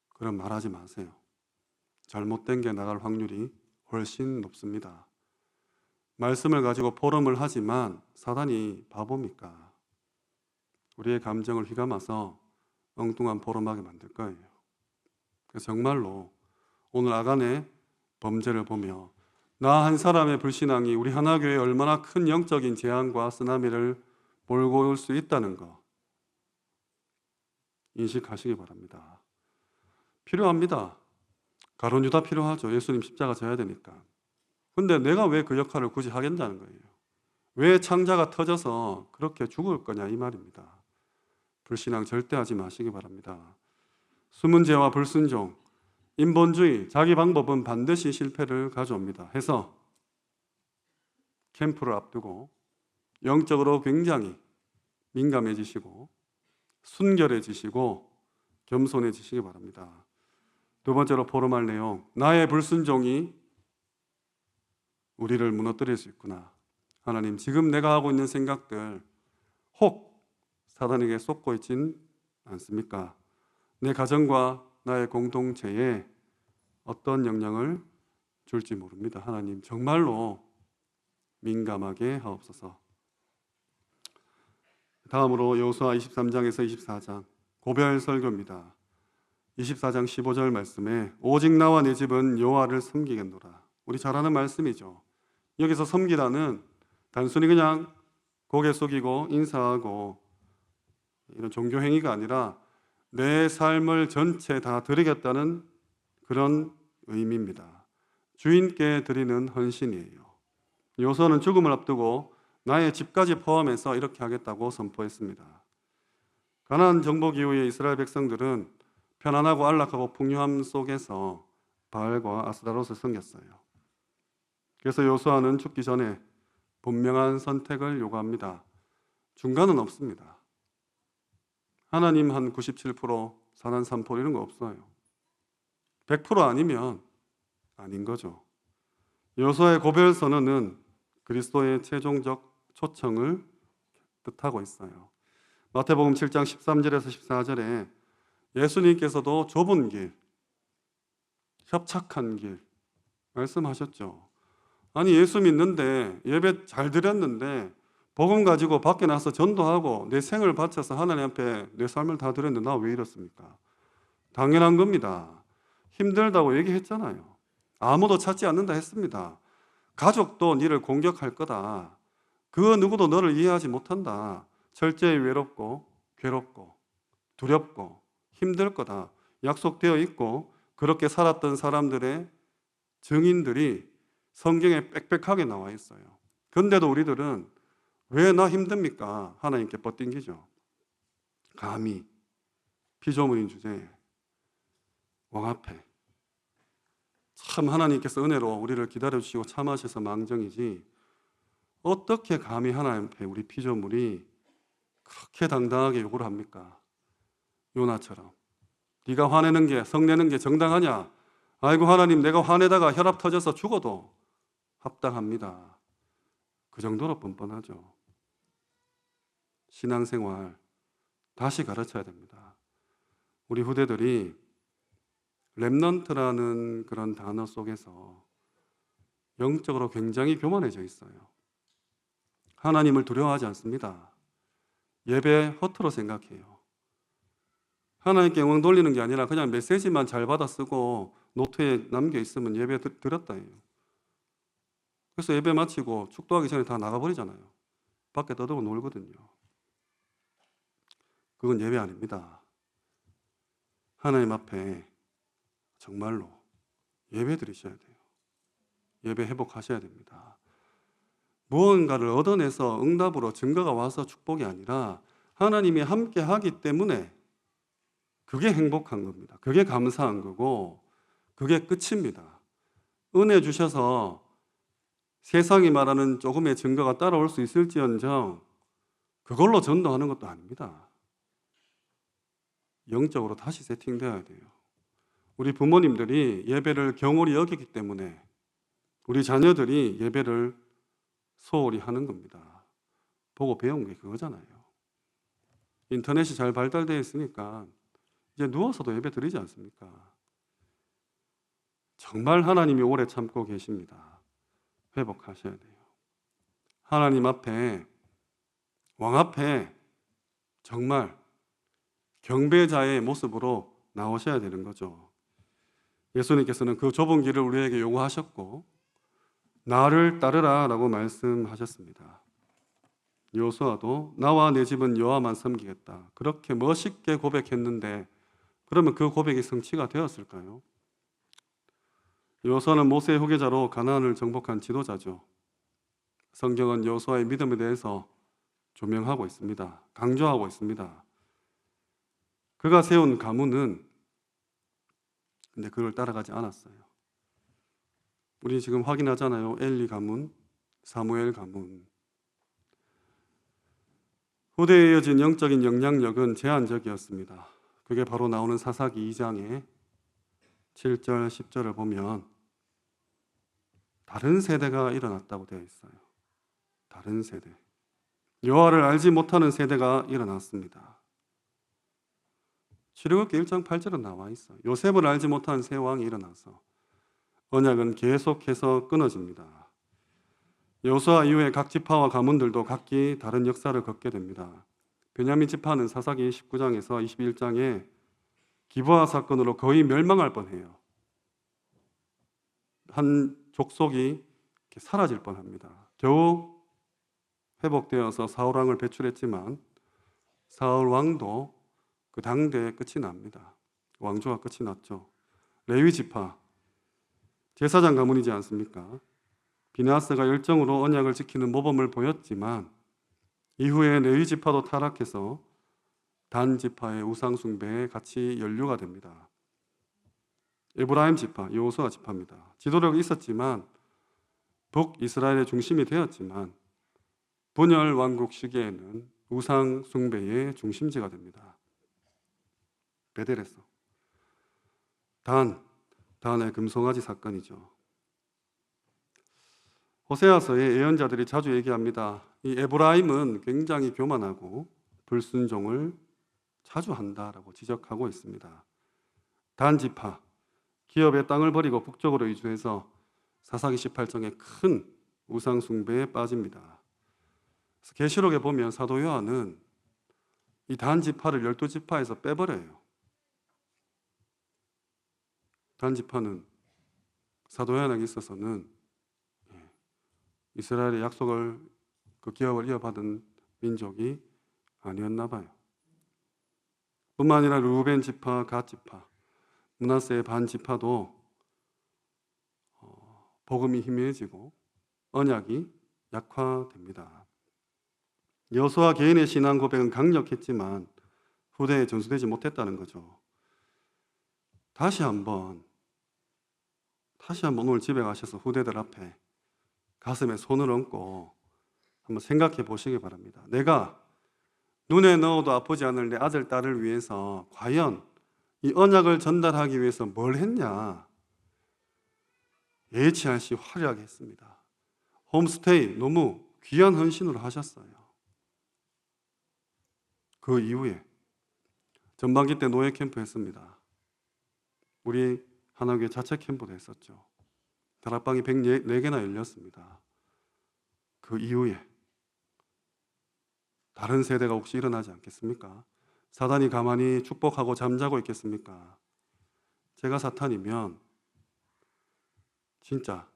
그런 말하지 마세요. 잘못된 게 나갈 확률이 훨씬 높습니다. 말씀을 가지고 포럼을 하지만 사단이 바보입니까? 우리의 감정을 휘감아서 엉뚱한 포럼하게 만들 거예요. 그래서 정말로 오늘 아간의 범죄를 보며 나 한 사람의 불신앙이 우리 하나교회에 얼마나 큰 영적인 재앙과 쓰나미를 몰고 올 수 있다는 거 인식하시기 바랍니다. 필요합니다. 가룟 유다 필요하죠. 예수님 십자가 져야 되니까. 근데 내가 왜 그 역할을 굳이 하겠다는 거예요. 왜 창자가 터져서 그렇게 죽을 거냐 이 말입니다. 불신앙 절대 하지 마시기 바랍니다. 숨은 죄와 불순종, 인본주의, 자기 방법은 반드시 실패를 가져옵니다. 해서 캠프를 앞두고 영적으로 굉장히 민감해지시고 순결해지시고 겸손해지시기 바랍니다. 두 번째로 포럼할 내용, 나의 불순종이 우리를 무너뜨릴 수 있구나. 하나님, 지금 내가 하고 있는 생각들 혹 사단에게 속고 있진 않습니까? 내 가정과 나의 공동체에 어떤 영향을 줄지 모릅니다. 하나님, 정말로 민감하게 하옵소서. 다음으로 여호수아 23장에서 24장 고별 설교입니다. 24장 15절 말씀에 오직 나와 내 집은 여호와를 섬기겠노라. 우리 잘 아는 말씀이죠. 여기서 섬기라는 단순히 그냥 고개 숙이고 인사하고 이런 종교 행위가 아니라 내 삶을 전체 다 드리겠다는 그런 의미입니다. 주인께 드리는 헌신이에요. 요소는 죽음을 앞두고 나의 집까지 포함해서 이렇게 하겠다고 선포했습니다. 가나안 정복 이후에 이스라엘 백성들은 편안하고 안락하고 풍요함 속에서 바알과 아스타롯을 섬겼어요. 그래서 요수아는 죽기 전에 분명한 선택을 요구합니다. 중간은 없습니다. 하나님 한 97%, 사난 3% 이런 거 없어요. 100% 아니면 아닌 거죠. 요수아의 고별 선언은 그리스도의 최종적 초청을 뜻하고 있어요. 마태복음 7장 13절에서 14절에 예수님께서도 좁은 길, 협착한 길 말씀하셨죠. 아니 예수 믿는데 예배 잘 드렸는데 복음 가지고 밖에 나서 전도하고 내 생을 바쳐서 하나님 앞에 내 삶을 다 드렸는데 나 왜 이렇습니까? 당연한 겁니다. 힘들다고 얘기했잖아요. 아무도 찾지 않는다 했습니다. 가족도 너를 공격할 거다. 그 누구도 너를 이해하지 못한다. 철저히 외롭고 괴롭고 두렵고 힘들 거다. 약속되어 있고 그렇게 살았던 사람들의 증인들이 성경에 빽빽하게 나와 있어요. 그런데도 우리들은 왜 나 힘듭니까? 하나님께 뻗띵기죠. 감히 피조물인 주제에 왕 앞에 참 하나님께서 은혜로 우리를 기다려주시고 참으셔서 망정이지 어떻게 감히 하나님 앞에 우리 피조물이 그렇게 당당하게 요구를 합니까? 요나처럼 네가 화내는 게 성내는 게 정당하냐? 아이고 하나님 내가 화내다가 혈압 터져서 죽어도 합당합니다. 그 정도로 뻔뻔하죠. 신앙생활 다시 가르쳐야 됩니다. 우리 후대들이 렘넌트라는 그런 단어 속에서 영적으로 굉장히 교만해져 있어요. 하나님을 두려워하지 않습니다. 예배 허투루 생각해요. 하나님께 영광 돌리는 게 아니라 그냥 메시지만 잘 받아 쓰고 노트에 남겨 있으면 예배 드렸다 해요. 그래서 예배 마치고 축도하기 전에 다 나가버리잖아요. 밖에 떠들고 놀거든요. 그건 예배 아닙니다. 하나님 앞에 정말로 예배 드리셔야 돼요. 예배 회복하셔야 됩니다. 무언가를 얻어내서 응답으로 증거가 와서 축복이 아니라 하나님이 함께 하기 때문에 그게 행복한 겁니다. 그게 감사한 거고 그게 끝입니다. 은혜 주셔서 세상이 말하는 조금의 증거가 따라올 수 있을지언정 그걸로 전도하는 것도 아닙니다. 영적으로 다시 세팅되어야 돼요. 우리 부모님들이 예배를 경홀히 여기기 때문에 우리 자녀들이 예배를 소홀히 하는 겁니다. 보고 배운 게 그거잖아요. 인터넷이 잘 발달되어 있으니까 이제 누워서도 예배 드리지 않습니까? 정말 하나님이 오래 참고 계십니다. 회복하셔야 돼요. 하나님 앞에, 왕 앞에 정말 경배자의 모습으로 나오셔야 되는 거죠. 예수님께서는 그 좁은 길을 우리에게 요구하셨고 나를 따르라 라고 말씀하셨습니다. 요수아도 나와 내 집은 여호와만 섬기겠다 그렇게 멋있게 고백했는데 그러면 그 고백이 성취가 되었을까요? 요수아는 모세의 후계자로 가나안을 정복한 지도자죠. 성경은 요수아의 믿음에 대해서 조명하고 있습니다. 강조하고 있습니다. 그가 세운 가문은 근데 그걸 따라가지 않았어요. 우리 지금 확인하잖아요. 엘리 가문, 사무엘 가문. 후대에 이어진 영적인 영향력은 제한적이었습니다. 그게 바로 나오는 사사기 2장의 7절, 10절을 보면 다른 세대가 일어났다고 되어 있어요. 다른 세대. 여호와를 알지 못하는 세대가 일어났습니다. 출애굽기 1장 8절은 나와 있어요. 요셉을 알지 못한 새 왕이 일어나서 언약은 계속해서 끊어집니다. 여호수아 이후에 각 지파와 가문들도 각기 다른 역사를 걷게 됩니다. 베냐민 지파는 사사기 19장에서 21장에 기브아 사건으로 거의 멸망할 뻔해요. 한 족속이 사라질 뻔합니다. 겨우 회복되어서 사울 왕을 배출했지만 사울 왕도 그 당대에 끝이 납니다. 왕조가 끝이 났죠. 레위 지파, 제사장 가문이지 않습니까? 비느하스가 열정으로 언약을 지키는 모범을 보였지만 이후에 레위 지파도 타락해서 단 지파의 우상 숭배에 같이 연루가 됩니다. 에브라임 지파, 여호수아 지파입니다. 지도력이 있었지만 북이스라엘의 중심이 되었지만 분열 왕국 시기에는 우상 숭배의 중심지가 됩니다. 베델에서 단의 금송아지 사건이죠. 호세아서의 예언자들이 자주 얘기합니다. 이 에브라임은 굉장히 교만하고 불순종을 자주 한다라고 지적하고 있습니다. 단 지파, 기업의 땅을 버리고 북쪽으로 이주해서 사사기 18장에 큰 우상 숭배에 빠집니다. 계시록에 보면 사도 요한은 이 단 지파를 12지파에서 빼버려요. 단 지파는 사도 요한에게 있어서는 이스라엘의 약속을 그 기업을 이어받은 민족이 아니었나 봐요. 뿐만 아니라 루벤 지파, 갓 지파, 므낫세의 반 지파도 복음이 희미해지고 언약이 약화됩니다. 여호수아 개인의 신앙 고백은 강력했지만 후대에 전수되지 못했다는 거죠. 다시 한번 오늘 집에 가셔서 후대들 앞에 가슴에 손을 얹고 한번 생각해 보시기 바랍니다. 내가 눈에 넣어도 아프지 않을 내 아들, 딸을 위해서 과연 이 언약을 전달하기 위해서 뭘 했냐? 예치 않시 화려하게 했습니다. 홈스테이 너무 귀한 헌신으로 하셨어요. 그 이후에 전반기 때 노예 캠프 했습니다. 우리 하나교회 자체 캠프도 했었죠. 다락방이 104개나 열렸습니다. 그 이후에 다른 세대가 혹시 일어나지 않겠습니까? 사단이 가만히 축복하고 잠자고 있겠습니까? 제가 사탄이면 진짜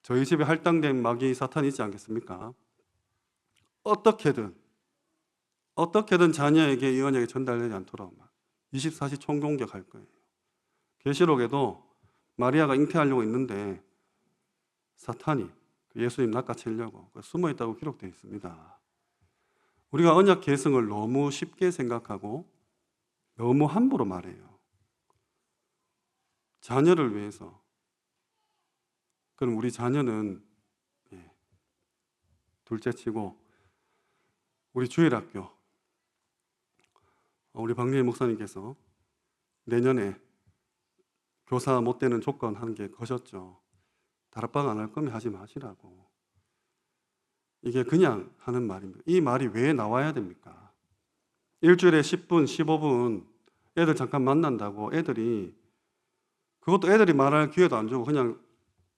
저희 집에 할당된 마귀 사탄이 있지 않겠습니까? 어떻게든 자녀에게 이 언약이 전달되지 않도록 24시 총공격할 거예요. 계시록에도 마리아가 잉태하려고 했는데 사탄이 예수님 낚아채려고 숨어 있다고 기록되어 있습니다. 우리가 언약 계승을 너무 쉽게 생각하고 너무 함부로 말해요. 자녀를 위해서. 그럼 우리 자녀는 둘째치고 우리 주일학교 우리 박리희 목사님께서 내년에 교사 못 되는 조건 한 개 거셨죠. 다락방 안 할 거면 하지 마시라고. 이게 그냥 하는 말입니다. 이 말이 왜 나와야 됩니까? 일주일에 10분, 15분 애들 잠깐 만난다고 애들이 그것도 애들이 말할 기회도 안 주고 그냥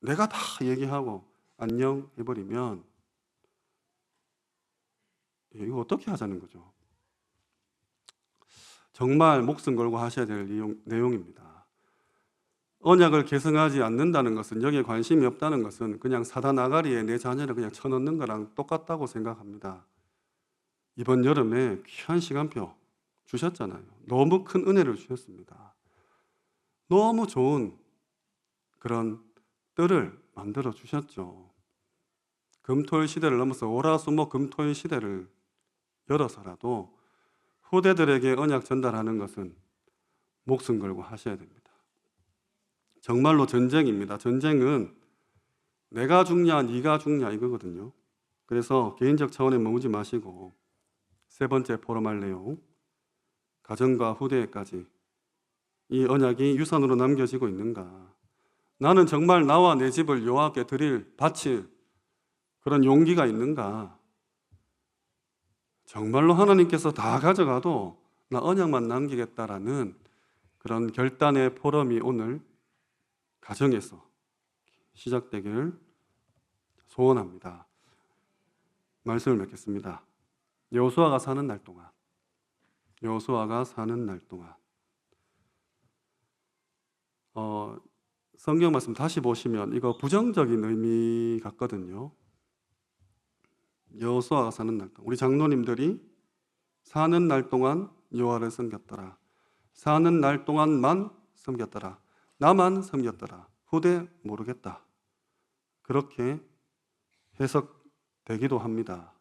내가 다 얘기하고 안녕 해버리면 이거 어떻게 하자는 거죠? 정말 목숨 걸고 하셔야 될 내용입니다. 언약을 계승하지 않는다는 것은, 여기에 관심이 없다는 것은 그냥 사단 아가리에 내 자녀를 그냥 쳐넣는 거랑 똑같다고 생각합니다. 이번 여름에 귀한 시간표 주셨잖아요. 너무 큰 은혜를 주셨습니다. 너무 좋은 그런 뜰을 만들어 주셨죠. 금토일 시대를 넘어서 월화수목 금토일 시대를 열어서라도 후대들에게 언약 전달하는 것은 목숨 걸고 하셔야 됩니다. 정말로 전쟁입니다. 전쟁은 내가 죽냐 네가 죽냐 이거거든요. 그래서 개인적 차원에 머무지 마시고 세 번째 포럼할 내용, 가정과 후대에까지 이 언약이 유산으로 남겨지고 있는가? 나는 정말 나와 내 집을 여호와께 바칠 그런 용기가 있는가? 정말로 하나님께서 다 가져가도 나 언약만 남기겠다라는 그런 결단의 포럼이 오늘 가정에서 시작되기를 소원합니다. 말씀을 맺겠습니다. 여호수아가 사는 날 동안 성경 말씀 다시 보시면 이거 부정적인 의미 같거든요. 여호수아가 사는 날 동안 우리 장로님들이 사는 날 동안 여호와를 섬겼더라. 사는 날 동안만 섬겼더라. 나만 섬겼더라. 후대 모르겠다. 그렇게 해석되기도 합니다.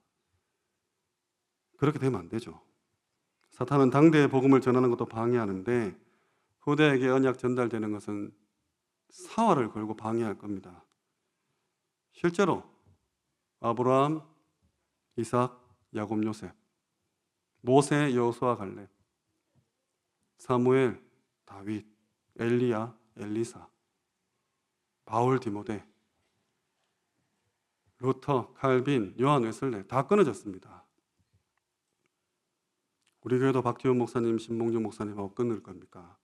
그렇게 되면 안 되죠. 사탄은 당대의 복음을 전하는 것도 방해하는데 후대에게 언약 전달되는 것은 사활을 걸고 방해할 겁니다. 실제로 아브라함, 이삭, 야곱, 요셉, 모세, 여호수아, 갈렙, 사무엘, 다윗, 엘리야, 엘리사, 바울, 디모데, 루터, 칼빈, 요한 웨슬레 다 끊어졌습니다. 우리 교회도 박지훈 목사님, 신봉주 목사님하고 끊을 겁니까?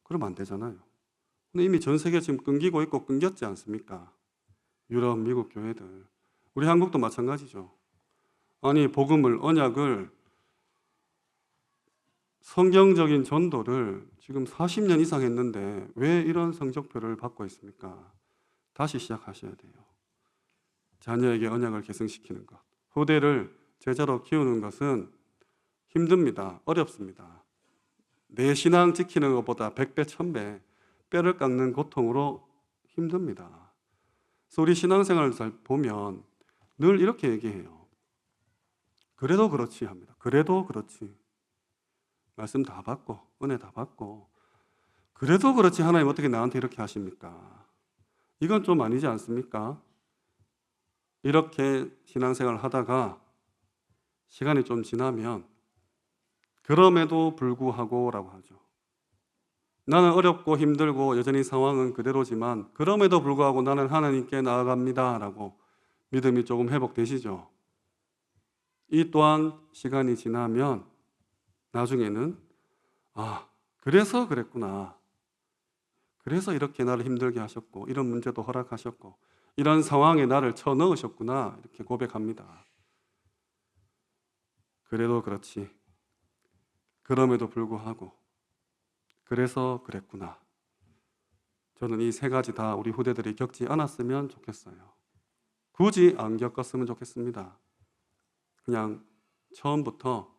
그러면 안 되잖아요. 근데 이미 전 세계 지금 끊기고 있고 끊겼지 않습니까? 유럽, 미국 교회들. 우리 한국도 마찬가지죠. 아니 복음을, 언약을, 성경적인 전도를 지금 40년 이상 했는데 왜 이런 성적표를 받고 있습니까? 다시 시작하셔야 돼요. 자녀에게 언약을 계승시키는 것. 후대를 제자로 키우는 것은 힘듭니다. 어렵습니다. 내 신앙 지키는 것보다 100배, 1000배 뼈를 깎는 고통으로 힘듭니다. 그래서 우리 신앙생활을 잘 보면 늘 이렇게 얘기해요. 그래도 그렇지 합니다. 그래도 그렇지. 말씀 다 받고 은혜 다 받고 그래도 그렇지 하나님 어떻게 나한테 이렇게 하십니까? 이건 좀 아니지 않습니까? 이렇게 신앙생활을 하다가 시간이 좀 지나면 그럼에도 불구하고 라고 하죠. 나는 어렵고 힘들고 여전히 상황은 그대로지만 그럼에도 불구하고 나는 하나님께 나아갑니다 라고 믿음이 조금 회복되시죠. 이 또한 시간이 지나면 나중에는 그래서 그랬구나. 그래서 이렇게 나를 힘들게 하셨고 이런 문제도 허락하셨고 이런 상황에 나를 쳐넣으셨구나 이렇게 고백합니다. 그래도 그렇지. 그럼에도 불구하고 그래서 그랬구나. 저는 이 세 가지 다 우리 후대들이 겪지 않았으면 좋겠어요. 굳이 안 겪었으면 좋겠습니다. 그냥 처음부터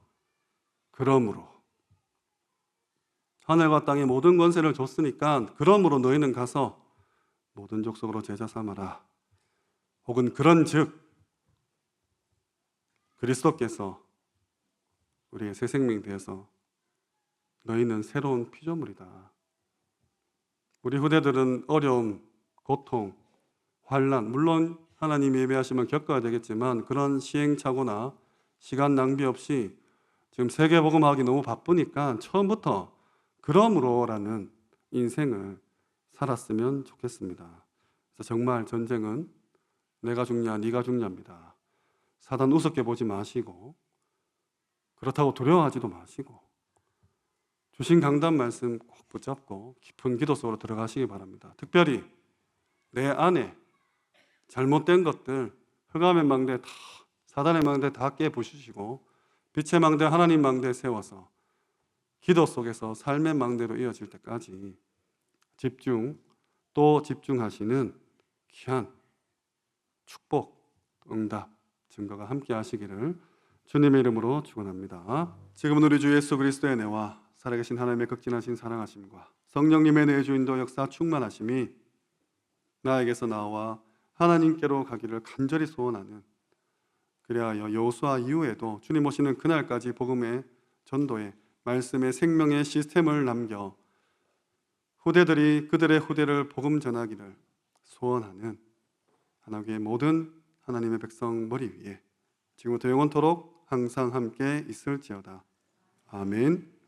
그러므로 하늘과 땅의 모든 권세를 줬으니까 그러므로 너희는 가서 모든 족속으로 제자 삼아라. 혹은 그런즉 그리스도께서 우리의 새 생명이 되어서 너희는 새로운 피조물이다. 우리 후대들은 어려움, 고통, 환난, 물론 하나님 예배하시면 겪어야 되겠지만 그런 시행착오나 시간 낭비 없이 지금 세계복음하기 너무 바쁘니까 처음부터 그러므로라는 인생을 살았으면 좋겠습니다. 그래서 정말 전쟁은 내가 죽냐 네가 죽냐입니다. 사단 우습게 보지 마시고 그렇다고 두려워하지도 마시고 주신 강단 말씀 꼭 붙잡고 깊은 기도 속으로 들어가시기 바랍니다. 특별히 내 안에 잘못된 것들 흑암의 망대 다 사단의 망대 다 깨부수시고 빛의 망대 하나님 망대 세워서 기도 속에서 삶의 망대로 이어질 때까지 집중 또 집중하시는 귀한 축복, 응답, 증거가 함께 하시기를 주님의 이름으로 축원합니다. 지금은 우리 주 예수 그리스도의 은혜와 살아계신 하나님의 극진하신 사랑하심과 성령님의 내주인도 역사 충만하심이 나에게서 나와 하나님께로 가기를 간절히 소원하는 그리하여 여호수아 이후에도 주님 오시는 그날까지 복음의 전도에 말씀의 생명의 시스템을 남겨 후대들이 그들의 후대를 복음 전하기를 소원하는 하나님의 모든 하나님의 백성 머리 위에 지금부터 영원토록 항상 함께 있을지어다. 아멘.